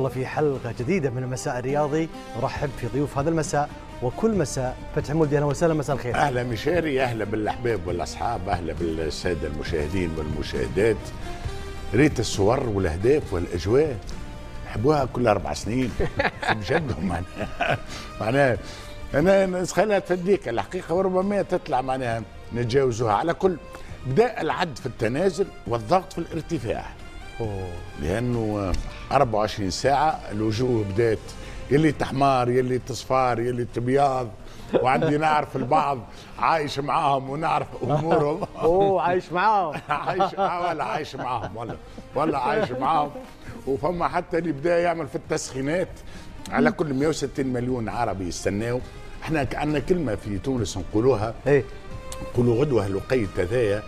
الله في حلقة جديدة من المساء الرياضي. نرحب في ضيوف هذا المساء وكل مساء. فتحي مولدي، أهلا وسهلا، مساء الخير. أهلا مشاري، أهلا بالأحباب والأصحاب، أهلا بالسادة المشاهدين والمشاهدات. ريت الصور والأهداف والأجواء نحبوها كل 4 سنين بجد. معناها أنا خليها تفديك الحقيقة، وربما تطلع معناها نتجاوزها. على كل بدأ العد في التنازل والضغط في الارتفاع. لأنه 24 ساعة الوجوه بدأت يلي تحمار يلي تصفار يلي تبياض، وعندي نعرف البعض عايش معاهم ونعرف امورهم. عايش معاهم. عايش معاهم ولا عايش معاهم. وفما حتى اللي بدا يعمل في التسخينات. على كل 160 مليون عربي يستناو. احنا عندنا كلمه في تونس نقولوها، نقولوا غدوه لقيت هذايا،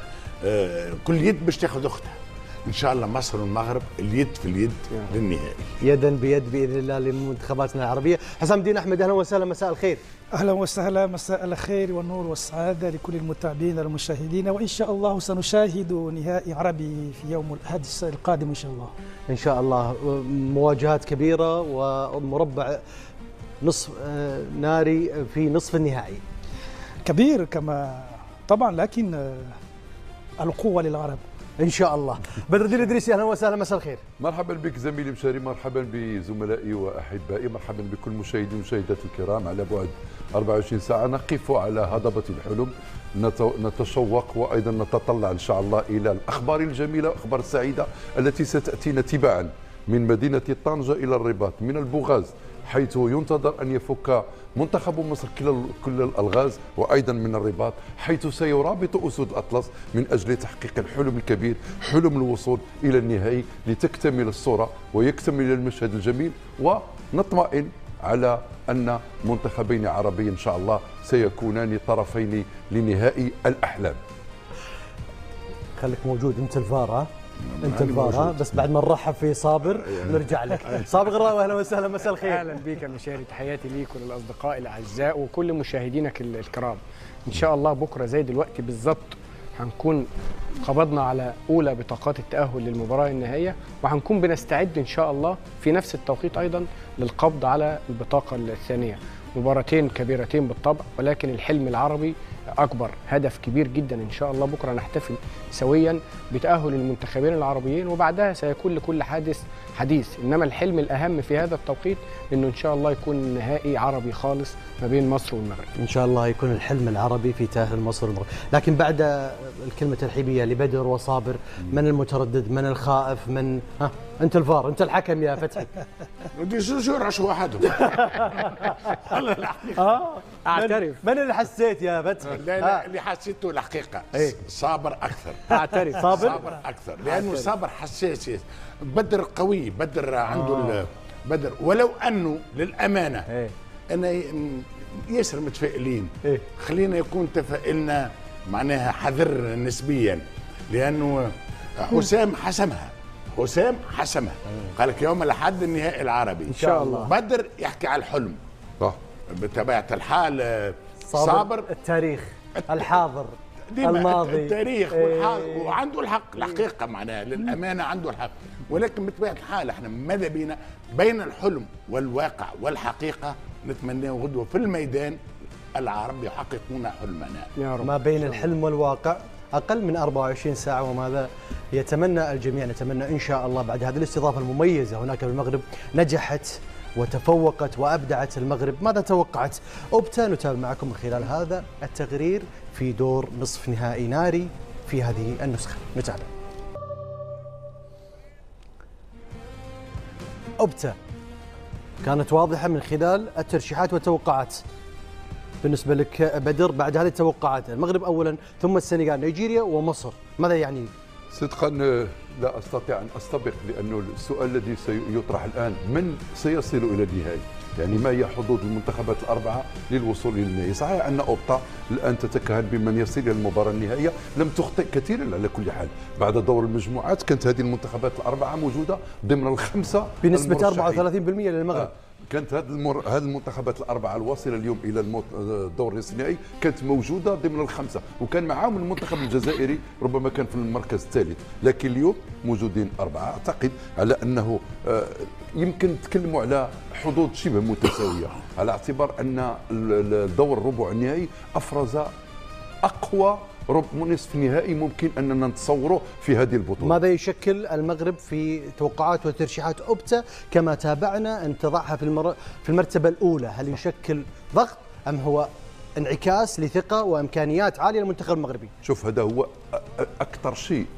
كل يد باش تاخذ اختها. ان شاء الله مصر والمغرب اليد في اليد للنهائي، يدا بيد باذن الله لمنتخباتنا العربيه. حسام الدين احمد، اهلا وسهلا، مساء الخير. اهلا وسهلا، مساء الخير والنور والسعاده لكل المتابعين والمشاهدين، وان شاء الله سنشاهد نهائي عربي في يوم الاحد القادم ان شاء الله. ان شاء الله. مواجهات كبيره ومربع نصف ناري في نصف النهائي. كبير كما طبعا، لكن القوه للعرب ان شاء الله. بدر الدين الادريسي، اهلا وسهلا، مساء الخير. مرحبا بك زميلي مشاري، مرحبا بزملائي واحبائي، مرحبا بكل مشاهدي ومشاهدات الكرام. على بعد 24 ساعه نقف على هضبه الحلم، نتشوق وايضا نتطلع ان شاء الله الى الاخبار الجميله والاخبار السعيده التي ستاتينا تباعا من مدينه طنجه الى الرباط، من البوغاز حيث ينتظر أن يفك منتخب مصر كل الألغاز، وأيضا من الرباط حيث سيرابط أسود الأطلس من أجل تحقيق الحلم الكبير، حلم الوصول إلى النهائي لتكتمل الصورة ويكتمل المشهد الجميل، ونطمئن على أن منتخبين عربيين إن شاء الله سيكونان طرفين لنهائي الأحلام. خليك موجود أنت الفار، انت الفار، بس بعد ما نرحب في صابر نرجع لك. صابر غراوي، اهلا وسهلا، مساء الخير. اهلا بك يا مشاري، تحياتي ليك وللاصدقاء الاعزاء وكل مشاهدينك الكرام. ان شاء الله بكره زي دلوقتي بالظبط هنكون قبضنا على اولى بطاقات التاهل للمباراه النهائيه، وهنكون بنستعد ان شاء الله في نفس التوقيت ايضا للقبض على البطاقه الثانيه. مباراتين كبيرتين بالطبع، ولكن الحلم العربي أكبر، هدف كبير جدا. إن شاء الله بكرة نحتفل سويا بتأهل المنتخبين العربيين، وبعدها سيكون لكل حادث حديث. إنما الحلم الأهم في هذا التوقيت إنه إن شاء الله يكون نهائي عربي خالص ما بين مصر والمغرب. إن شاء الله يكون الحلم العربي في تأهل مصر والمغرب. لكن بعد الكلمة الترحيبية لبدر وصابر، من المتردد؟ من الخائف؟ من أنت الفار، أنت الحكم يا فتحي. ودي شو وحدهم. أعترف. من اللي حسيت يا فتحي؟ لا اللي حسيته الحقيقة صابر أكثر. أعترف. صابر أكثر، لأنه صابر حساس. بدر قوي، بدر عنده بدر، ولو أنه للأمانة أنا ياسر متفائلين. خلينا يكون تفائلنا معناها حذر نسبيا، لأنه حسام حسمها. قال لك يوم الأحد النهائي العربي إن شاء الله. بدر يحكي على الحلم بطبيعة الحال. صابر التاريخ الحاضر الماضي، التاريخ والحاضر، وعنده الحق الحقيقة، معناها للأمانة عنده الحق. ولكن بطبيعة الحال احنا ماذا بينا بين الحلم والواقع والحقيقة؟ نتمنى غدوة في الميدان العرب يحققون حلمنا يا رب. ما بين الحلم والواقع أقل من 24 ساعة، وماذا يتمنى الجميع؟ نتمنى إن شاء الله بعد هذه الاستضافة المميزة هناك بالمغرب، نجحت وتفوقت وأبدعت المغرب. ماذا توقعت أوبتا؟ نتابع معكم من خلال هذا التقرير في دور نصف نهائي ناري في هذه النسخة. نتابع. أوبتا كانت واضحة من خلال الترشيحات والتوقعات. بالنسبة لك بدر، بعد هذه التوقعات المغرب أولا ثم السنغال، نيجيريا ومصر، ماذا يعني؟ صدقا لا أستطيع أن أستبق، لأنه السؤال الذي سيطرح الآن من سيصل إلى النهائي؟ يعني ما هي حظوظ المنتخبات الأربعة للوصول إلى النهائي؟ صحيح أن أوبتا الآن تتكهن بمن يصل إلى المباراة النهائية، لم تخطئ كثيرا على كل حال. بعد دور المجموعات كانت هذه المنتخبات الأربعة موجودة ضمن الخمسة بنسبة 34% للمغرب. كانت هذه المنتخبات الأربعة الواصلة اليوم إلى الدور الثنائي كانت موجودة ضمن الخمسة، وكان معهم المنتخب الجزائري ربما كان في المركز الثالث، لكن اليوم موجودين أربعة. أعتقد على أنه يمكن نتكلموا على حظوظ شبه متساويه، على اعتبار ان الدور الربع النهائي افرز اقوى نصف نهائي ممكن اننا نتصوره في هذه البطوله. ماذا يشكل المغرب في توقعات وترشيحات اوبتا كما تابعنا ان تضعها في المرتبه الاولى؟ هل يشكل ضغط ام هو انعكاس لثقه وامكانيات عاليه للمنتخب المغربي؟ شوف، هذا هو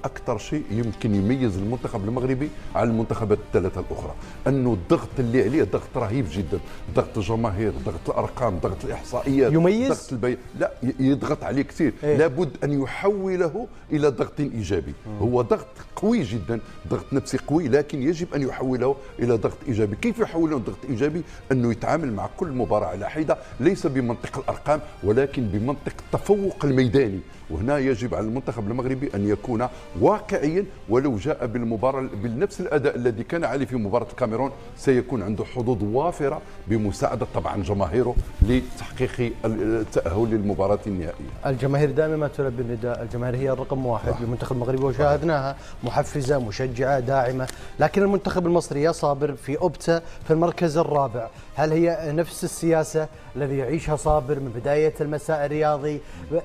اكثر شيء يمكن يميز المنتخب المغربي على المنتخبات الثلاثه الاخرى، انه الضغط اللي عليه ضغط رهيب جدا، ضغط الجماهير، ضغط الارقام، ضغط الاحصائيات، يميز ضغط لا يضغط عليه كثير. لابد ان يحوله الى ضغط ايجابي. هو ضغط قوي جدا، ضغط نفسي قوي، لكن يجب ان يحوله الى ضغط ايجابي. كيف يحوله ضغط ايجابي؟ انه يتعامل مع كل مباراه على حده، ليس بمنطق الارقام ولكن بمنطق التفوق الميداني. وهنا يجب على المنتخب المغربي أن يكون واقعيا، ولو جاء بالمباراة بنفس الأداء الذي كان عليه في مباراة الكاميرون سيكون عنده حظوظ وافرة بمساعدة طبعا جماهيره لتحقيق التأهل للمباراة النهائية. الجماهير دائما ما تلبي النداء، الجماهير هي الرقم واحد للمنتخب المغربي وشاهدناها محفزة مشجعة داعمة، لكن المنتخب المصري يا صابر في أوبتا في المركز الرابع، هل هي نفس السياسة الذي يعيشها صابر من بداية المساء الرياضي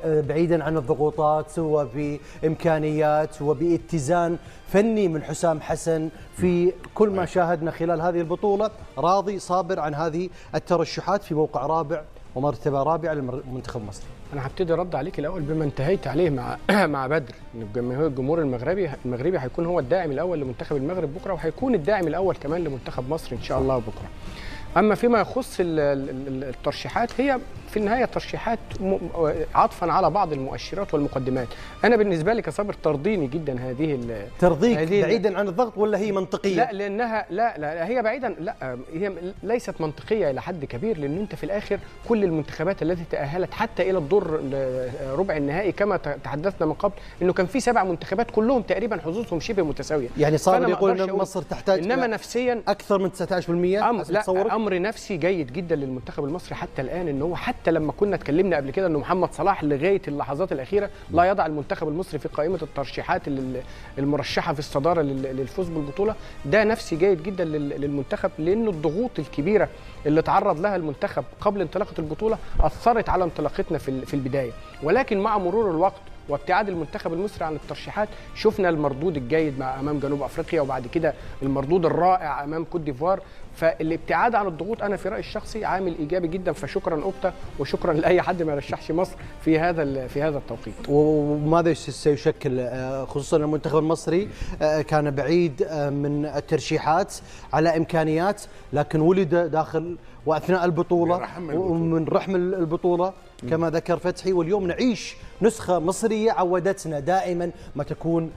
بعيدا عن الضغوطات وبإمكانيات وباتزان فني من حسام حسن في كل ما شاهدنا خلال هذه البطولة؟ راضي صابر عن هذه الترشحات في موقع رابع ومرتبة رابعة للمنتخب المصري؟ أنا هبتدي رد عليك الأول بما انتهيت عليه مع بدر، إن الجمهور المغربي هيكون هو الداعم الأول لمنتخب المغرب بكرة، وهيكون الداعم الأول كمان لمنتخب مصر إن شاء الله بكرة. أما فيما يخص الترشيحات، هي في النهاية ترشيحات عطفا على بعض المؤشرات والمقدمات. أنا بالنسبة لي كصابر ترضيني جدا هذه ترضيك بعيدا عن الضغط ولا هي منطقية؟ لا، لأنها لا هي بعيدا، لا هي ليست منطقية إلى حد كبير، لأن أنت في الآخر كل المنتخبات التي تأهلت حتى إلى الدور ربع النهائي كما تحدثنا من قبل إنه كان في 7 منتخبات كلهم تقريبا حظوظهم شبه متساوية. يعني صابر يقول إن مصر تحتاج إنما نفسيا أكثر من 19%. لا، أمر نفسي جيد جدا للمنتخب المصري حتى الآن، إن هو حتى لما كنا اتكلمنا قبل كده إنه محمد صلاح لغاية اللحظات الأخيرة لا يضع المنتخب المصري في قائمة الترشيحات المرشحة في الصدارة للفوز بالبطولة، ده نفسي جيد جدا للمنتخب، لأنه الضغوط الكبيرة اللي تعرض لها المنتخب قبل انطلاقة البطولة أثرت على انطلاقتنا في البداية، ولكن مع مرور الوقت وابتعاد المنتخب المصري عن الترشيحات شفنا المردود الجيد امام جنوب افريقيا، وبعد كده المردود الرائع امام كوت ديفوار. فالابتعاد عن الضغوط انا في رايي الشخصي عامل ايجابي جدا، فشكرا اوبتا وشكرا لاي حد ما يرشحش مصر في هذا التوقيت. وماذا سيشكل خصوصا المنتخب المصري كان بعيد من الترشيحات على امكانيات، لكن ولد داخل واثناء البطوله ومن رحم البطوله كما ذكر فتحي، واليوم نعيش نسخة مصرية عودتنا دائما ما تكون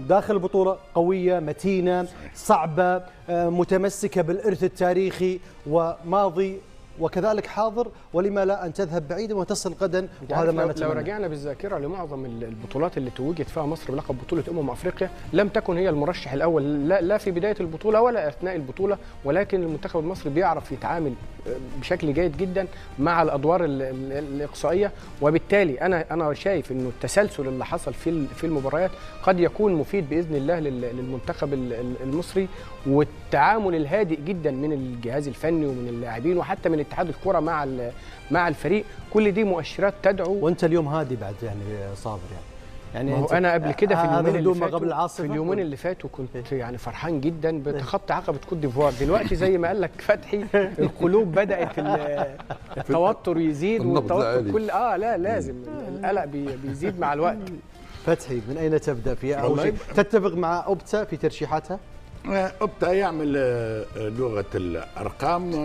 داخل البطولة قوية متينة صعبة متمسكة بالإرث التاريخي وماضي وكذلك حاضر، ولما لا أن تذهب بعيدا وتصل غدا، وهذا ما نتمنى. لو رجعنا بالذاكرة لمعظم البطولات اللي توجت فيها مصر بلقب بطولة أفريقيا لم تكن هي المرشح الأول لا في بداية البطولة ولا أثناء البطولة، ولكن المنتخب المصري بيعرف يتعامل بشكل جيد جدا مع الأدوار الإقصائية، وبالتالي أنا شايف إنه التسلسل اللي حصل في المباريات قد يكون مفيد بإذن الله للمنتخب المصري، والتعامل الهادئ جدا من الجهاز الفني ومن اللاعبين وحتى من اتحاد الكرة مع الفريق، كل دي مؤشرات تدعو. وانت اليوم هادي بعد يعني صابر يعني هو انا قبل كده في اليومين اللي فاتوا كنت يعني فرحان جدا بتخطي عقبة كوت ديفوار. دلوقتي زي ما قال لك فتحي القلوب بدأت التوتر يزيد والتوتر كل لا لازم القلق بيزيد مع الوقت. فتحي من اين تبدا في اول شيء؟ تتفق مع اوبتا في ترشيحاتها؟ اوبتا يعمل لغه الارقام،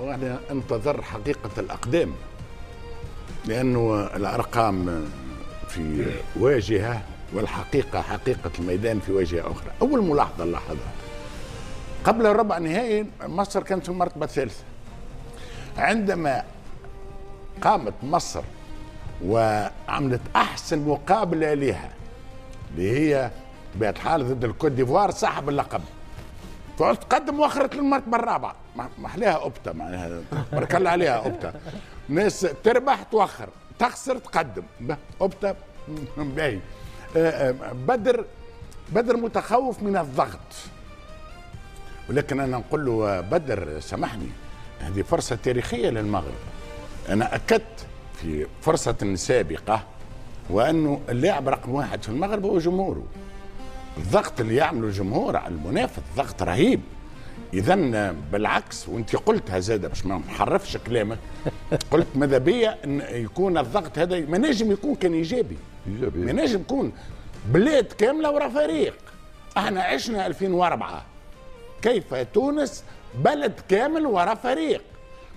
وانا انتظر حقيقه الاقدام، لانه الارقام في واجهه والحقيقه حقيقه الميدان في واجهه اخرى. اول ملاحظه نلاحظها قبل الربع نهائي مصر كانت في المرتبه الثالثه. عندما قامت مصر وعملت احسن مقابله لها اللي هي بطبيعة الحال ضد الكوت ديفوار صاحب اللقب، تقدم واخرت للمرتبه الرابعه، محليها اوبتا معناها بارك الله عليها اوبتا، ناس تربح توخر تخسر تقدم اوبتا باهي. بدر متخوف من الضغط، ولكن انا نقول له بدر سامحني، هذه فرصه تاريخيه للمغرب. انا اكدت في فرصه سابقه وانه اللاعب رقم واحد في المغرب هو جمهوره. الضغط اللي يعمله الجمهور على المنافس ضغط رهيب. اذا بالعكس، وانت قلتها زاده باش ما نحرفش كلامك، قلت ماذا بيا ان يكون الضغط هذا ما نجم يكون كان ايجابي. ما نجم يكون بلاد كامله ورا فريق. احنا عشنا 2004 كيف تونس بلد كامل ورا فريق،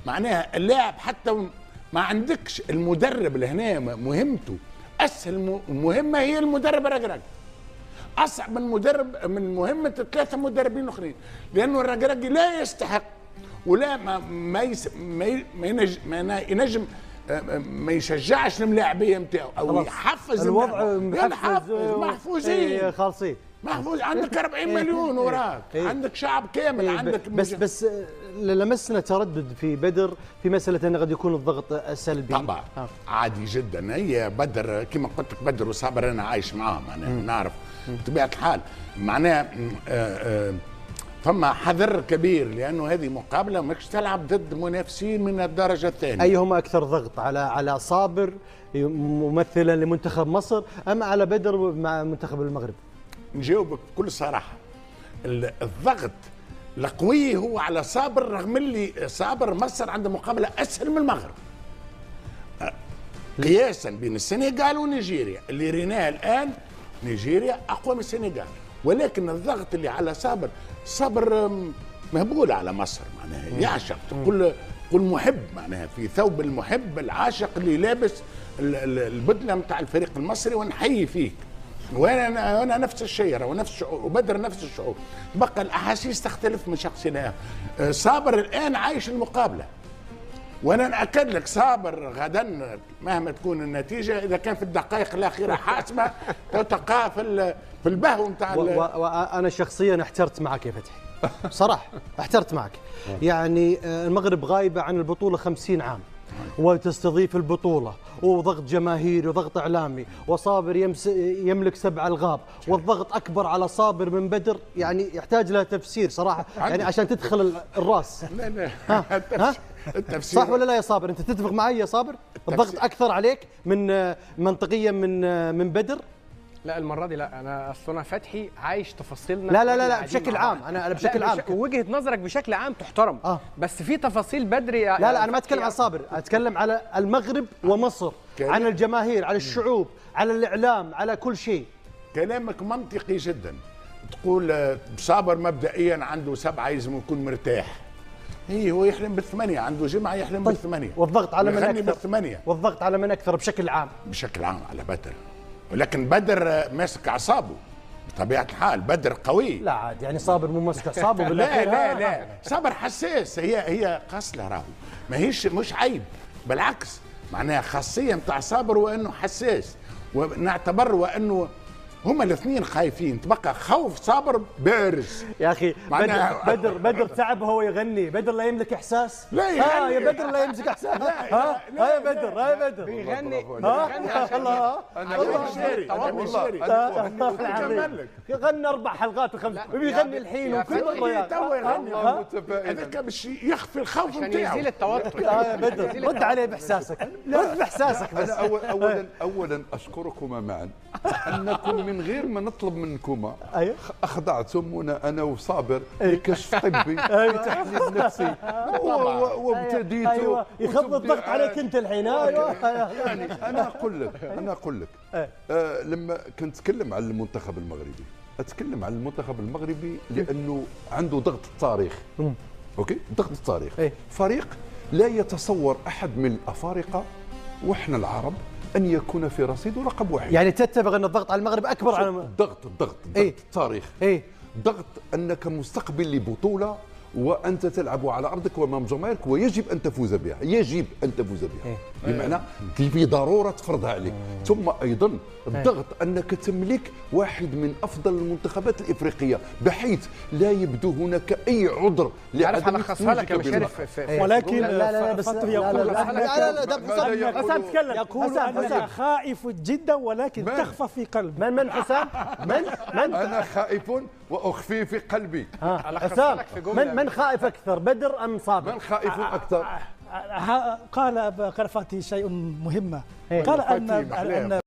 معناها اللاعب حتى ما عندكش المدرب لهنا مهمته اسهل مهمه هي المدرب الرقراقي، اصعب من مدرب من مهمه 3 مدربين اخرين، لانه الرقراقي لا يستحق ولا ما ينجم ما يشجعش الملاعبيه نتاعو او يحفز الوضع محفوظين خالصين محفوظ. عندك 40 مليون وراك، عندك شعب كامل، عندك بس لمسنا تردد في بدر في مساله انه قد يكون الضغط سلبي. طبعا عادي جدا. هي بدر كما قلت لك، بدر وصابر انا عايش معاهم، معناها نعرف بطبيعه الحال. معناها فما حذر كبير، لانه هذه مقابله ماكش تلعب ضد منافسين من الدرجه الثانيه. ايهما اكثر ضغط، على صابر ممثلا لمنتخب مصر ام على بدر مع منتخب المغرب؟ نجاوبك بكل صراحه، الضغط القوي هو على صابر، رغم اللي صابر مصر عنده مقابله اسهل من المغرب قياسا بين السنغال ونيجيريا. اللي ريناه الان نيجيريا اقوى من السنغال، ولكن الضغط اللي على صابر مهبول على مصر، معناها يعشق كل محب، معناها في ثوب المحب العاشق اللي لابس البدله نتاع الفريق المصري، ونحيي فيك. وانا نفس الشيء، ونفس الشعور، وبدر نفس الشعور. بقى الاحاسيس تختلف من شخص لاخر. صابر الان عايش المقابله، وانا ناكد لك صابر غدا مهما تكون النتيجه، اذا كان في الدقائق الاخيره حاسمه تلقاه في البهو نتاع وانا شخصيا احترت معك يا فتحي، صراحه احترت معك. يعني المغرب غايبه عن البطوله 50 عام وتستضيف البطوله، وضغط جماهيري وضغط اعلامي، وصابر يملك 7 ألقاب، والضغط اكبر على صابر من بدر. يعني يحتاج له تفسير صراحه، يعني عشان تدخل الراس. لا التفسير صح ولا لا يا صابر؟ انت تتفق معي يا صابر؟ الضغط اكثر عليك من منطقيا من بدر؟ لا المره دي لا، انا اصل فتحي عايش تفاصيلنا. لا بشكل عام، انا بشكل عام وجهه نظرك بشكل عام تحترم. بس في تفاصيل بدري. لا انا ما اتكلم عن صابر، اتكلم على المغرب ومصر، عن الجماهير، على الشعوب، على الاعلام، على كل شيء. كلامك منطقي جدا. تقول صابر مبدئيا عنده 7 لازم يكون مرتاح. هو يحلم ب8، عنده جمعه يحلم ب8. والضغط على من اكثر؟ ب8. والضغط على من اكثر بشكل عام؟ بشكل عام على بدر، ولكن بدر ماسك اعصابه بطبيعه الحال. بدر قوي. لا عاد يعني صابر مو ماسك اعصابه بالاخير. لا صابر حساس. هي قصله راهو، ماهيش مش عيب، بالعكس معناها خاصيه نتاع صابر وانه حساس، ونعتبر وانه هما الاثنين خايفين. تبقى خوف صابر بارز يا اخي. بدر تعب وهو يغني. بدر لا يملك احساس. لا يغني. يا بدر لا يمسك احساس. يا بدر بيغني الله. انا مشتري يغني 4 حلقات و5 وبيغني الحين وكل مره تو يغني. هذاك باش يخفي الخوف عشان نتاعو، يزيل التوتر. يا بدر رد عليه باحساسك، رد باحساسك. بس انا اولا اشكركما معا انكم من غير ما نطلب منكما اخضعتمونا انا وصابر لكشف طبي لتحليل نفسي وابتديت يخفض الضغط عليك انت الحين. يعني انا اقول لك لما كنت اتكلم عن المنتخب المغربي، اتكلم عن المنتخب المغربي لانه عنده ضغط التاريخ. اوكي، ضغط التاريخ. فريق لا يتصور احد من الافارقه واحنا العرب أن يكون في رصيده رقم 1. يعني تتفق أن الضغط على المغرب أكبر على الضغط التاريخ. ضغط أنك مستقبل لبطولة وانت تلعب على ارضك وامام جماهيرك، ويجب ان تفوز بها، يجب ان تفوز بها، بمعنى في ضروره فرضها عليك. ثم ايضا الضغط انك تملك واحد من افضل المنتخبات الافريقيه، بحيث لا يبدو هناك اي عذر لعدم الخصها لك يا تتويجك مشارف ولكن لا بس فتحي يقول حسام تكلم. يقول أنك خائف جدا ولكن تخفى في قلبك. من حسام؟ من انا خائف واخفي في قلبي. حسام من خائف اكثر، بدر ام صابر؟ من خائف اكثر؟ قال قرفاتي شيء مهم، قال أن